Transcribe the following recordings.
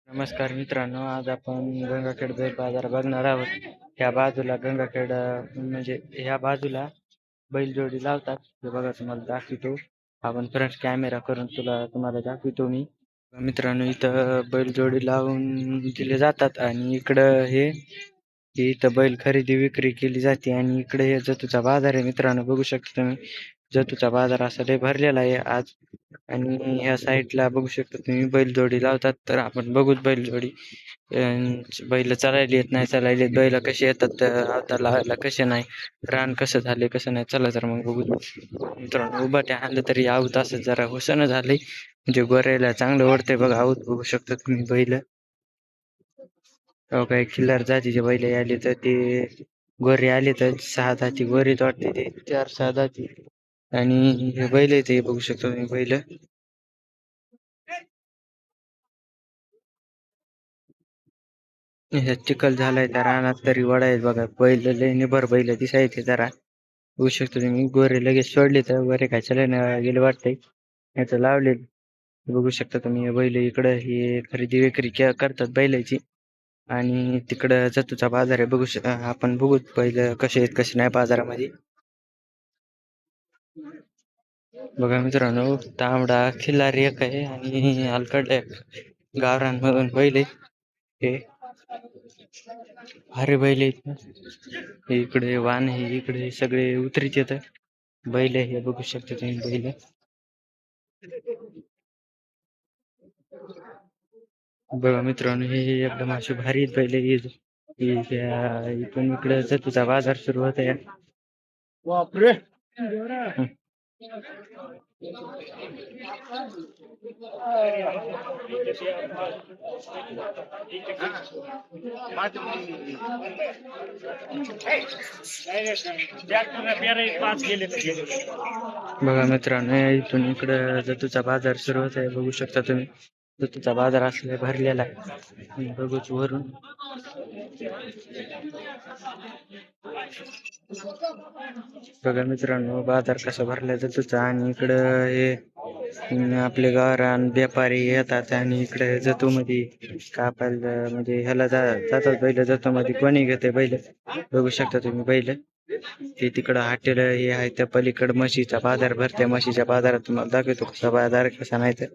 नमस्कार मित्रांनो, आज आपण गंगाखेड बैल बाजार बघणार आहोत. ह्या बाजूला गंगाखेड म्हणजे ह्या बाजूला बैलजोडी लावतात. हे बघा तुम्हाला दाखवितो. आपण फ्रंट कॅमेरा करून तुम्हाला दाखवितो मी. मित्रांनो, इथं बैलजोडी लावून दिले जातात आणि इकडं इथं बैल खरेदी विक्री केली जाते आणि इकडे हे जतूचा बाजार आहे. मित्रांनो, बघू शकता तुम्ही जतूचा बाजार असा लय भरलेला आहे आज. आणि ह्या साईडला बघू शकता तुम्ही बैलजोडी लावतात. तर आपण बघूच बैलजोडी. बैल चालायला येत नाही, चालायला येत, बैल कसे येतात आता लावायला, कसे नाही, रान कसं झाले कसं नाही. चला तर मग बघू मित्रांनो. उभा आणलं तरी आऊत असं जरा हुसनं झालंय, म्हणजे गोऱ्याला चांगलं ओढतंय बघा. आऊत बघू शकता तुम्ही बैल. काही खिल्लार जातीचे बैल आले तर ते गोरे आले तर 6 जाती गोरीत वाटते, ते 4-6 जाती. आणि हे बैल आहे ते बघू शकता तुम्ही बैल. ह्याच्यात चिखल झालाय त्या रानात तरी वडा आहेत बघा. बैल लय निबर बैल दिसायचे जरा. बघू शकतो तुम्ही. गोरे लगेच सोडले तर गोरे काय चलायला गेले वाटतंय. याचं लावले बघू शकता तुम्ही. हे बैल इकडं हे खरेदी विक्री करतात बैलाची. आणि तिकडं जतूचा बाजार आहे. आपण बघू बैल कसे आहेत कसे नाही बाजारामध्ये. बघा मित्रांनो, तांबडा खिल्लारी एक आहे आणि अलकट एक गावरांमधून बैल आहे. हे अरे बैल आहेत ना. इकडे वान आहे, इकडे सगळे उतरीत येत बैल हे बघू शकता तुम्ही बैल. बघा मित्रांनो, हे एकदम अशी भारी बैल इथून इकडे तुझा बाजार सुरू होत आहे. बापरे. बघा मित्रांनो, इथून इकडं जतूचा बाजार सुरू होत आहे. बघू शकता तुम्ही. जतूचा बाजार असले भरलेला आहे. बघूच वरून. बघा मित्रांनो, बाजार कसा भरला जतूचा. आणि इकडं हे आपले गावरान व्यापारी येतात आणि इकडे जतू मध्ये कापायला म्हणजे ह्याला जातात बैल. जतू मध्ये कोणी घेते बैल बघू शकता तुम्ही बैल. ते तिकडं हॉटेल हे आहे, त्या पलीकडे म्हशीचा बाजार भरते. म्हशीच्या बाजारात तुम्हाला दाखवतो कसा बाजार कसा नाही तर.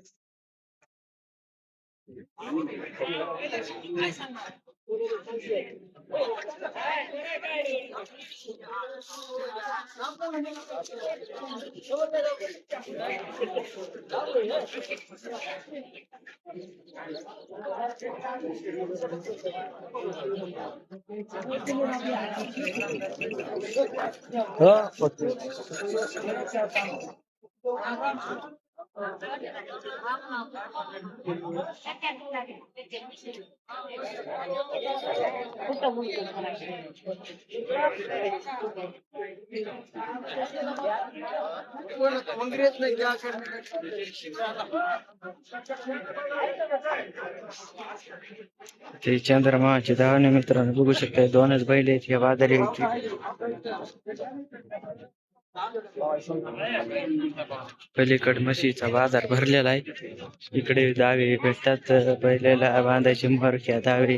ते चंद्रमाचे धावणे मित्रांनो बघू शकता. दोनच बैल आहेत या बाजारी. पलीकड म्हशीचा बाजार भरलेला आहे. इकडे दावे भेटतात बैलाला बांधायचे, मरक्या दावे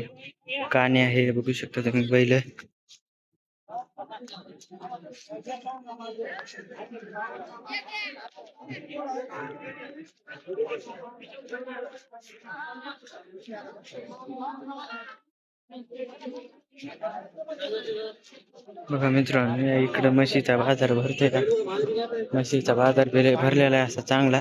काने आहे बघू शकता तुम्ही बैल. बघा मित्रांनो, इकडे म्हशीचा बाजार भरतोय का. म्हशीचा बाजार भरलेला आहे असा चांगला.